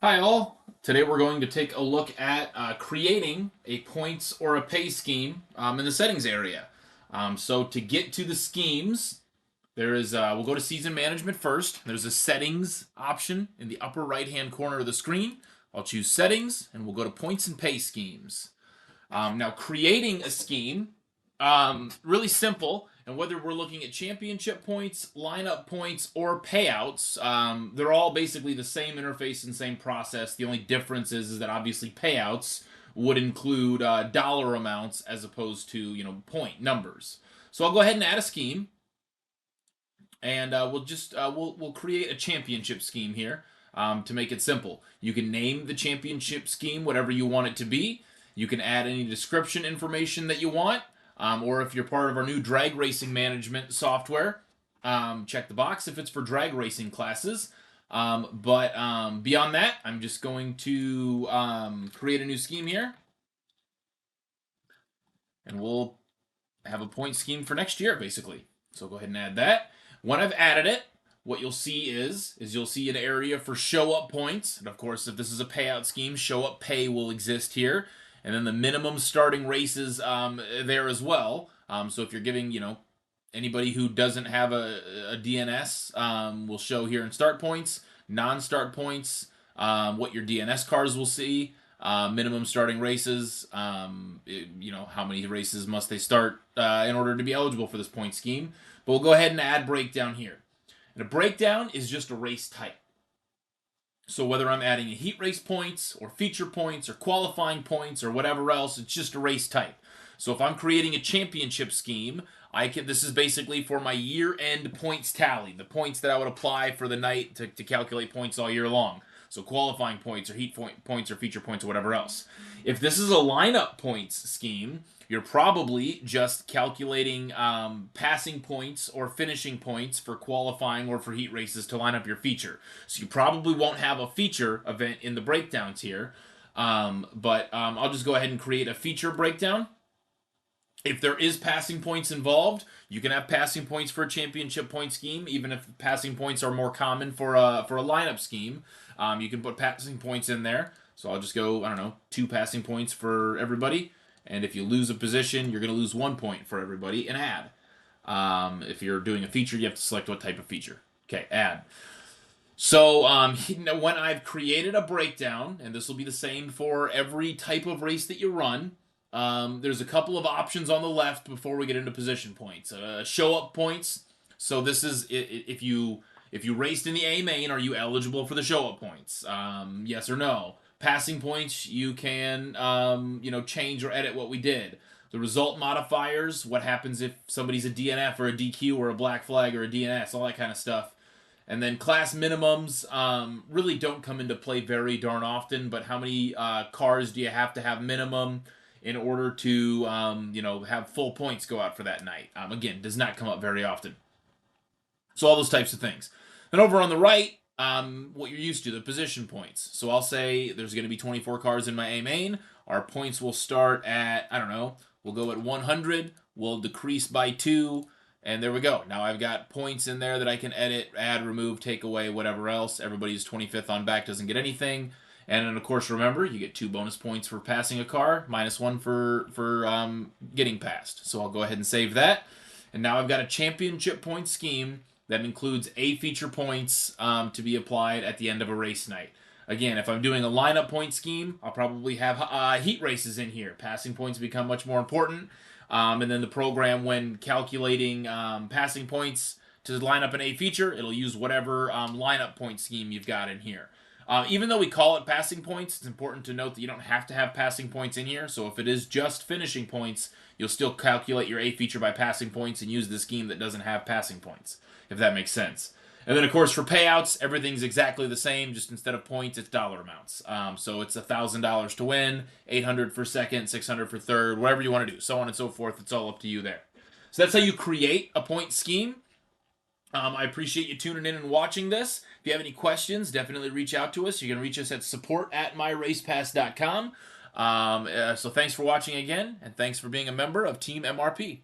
Hi all. Today we're going to take a look at creating a points or a pay scheme in the settings area. So to get to the schemes, we'll go to season management first. There's a settings option in the upper right hand corner of the screen. I'll choose settings and we'll go to points and pay schemes. Now, creating a scheme, really simple. And whether we're looking at championship points, lineup points, or payouts, they're all basically the same interface and same process. The only difference is that obviously payouts would include dollar amounts as opposed to point numbers. So I'll go ahead and add a scheme, and we'll create a championship scheme here to make it simple. You can name the championship scheme whatever you want it to be. You can add any description information that you want, or if you're part of our new drag racing management software, check the box if it's for drag racing classes. But beyond that, I'm just going to create a new scheme here, and we'll have a point scheme for next year, basically. So go ahead and add that. When I've added it, what you'll see is you'll see an area for show up points. And of course, if this is a payout scheme, show up pay will exist here. And then the minimum starting races there as well. So if you're giving, anybody who doesn't have a DNS will show here in start points, non-start points, what your DNS cars will see, minimum starting races. How many races must they start in order to be eligible for this point scheme? But we'll go ahead and add breakdown here. And a breakdown is just a race type. So whether I'm adding a heat race points or feature points or qualifying points or whatever else, it's just a race type. So if I'm creating a championship scheme, this is basically for my year-end points tally, the points that I would apply for the night to calculate points all year long. So qualifying points or heat points or feature points or whatever else. If this is a lineup points scheme, you're probably just calculating passing points or finishing points for qualifying or for heat races to line up your feature. So you probably won't have a feature event in the breakdowns here. But I'll just go ahead and create a feature breakdown. If there is passing points involved, you can have passing points for a championship point scheme, even if passing points are more common for a lineup scheme. You can put passing points in there. So I'll just go, I don't know, 2 passing points for everybody. And if you lose a position, you're going to lose 1 point for everybody and add. If you're doing a feature, you have to select what type of feature. Okay, add. So when I've created a breakdown, and this will be the same for every type of race that you run, there's a couple of options on the left before we get into position points. Show up points. So this is if you raced in the A main, are you eligible for the show up points? Yes or no. Passing points, you can change or edit what we did. The result modifiers, what happens if somebody's a DNF or a DQ or a black flag or a DNS, all that kind of stuff. And then class minimums really don't come into play very darn often, but how many cars do you have to have minimum in order to have full points go out for that night? Again, does not come up very often. So all those types of things. Then over on the right, what you're used to, the position points. So I'll say there's going to be 24 cars in my A main. Our points will start at, I don't know, we'll go at 100. We'll decrease by 2. And there we go. Now I've got points in there that I can edit, add, remove, take away, whatever else. Everybody's 25th on back doesn't get anything. And then, of course, remember, you get 2 bonus points for passing a car, -1 for getting past. So I'll go ahead and save that. And now I've got a championship point scheme that includes A feature points to be applied at the end of a race night. Again, if I'm doing a lineup point scheme, I'll probably have heat races in here. Passing points become much more important. And then the program, when calculating passing points to line up an A feature, it'll use whatever lineup point scheme you've got in here. Even though we call it passing points, it's important to note that you don't have to have passing points in here. So if it is just finishing points, you'll still calculate your A feature by passing points and use the scheme that doesn't have passing points, if that makes sense. And then, of course, for payouts, everything's exactly the same. Just instead of points, it's dollar amounts. So it's $1,000 to win, 800 for second, 600 for third, whatever you want to do, so on and so forth. It's all up to you there. So that's how you create a point scheme. I appreciate you tuning in and watching this. If you have any questions, definitely reach out to us. You can reach us at support@myracepass.com. So thanks for watching again, and thanks for being a member of Team MRP.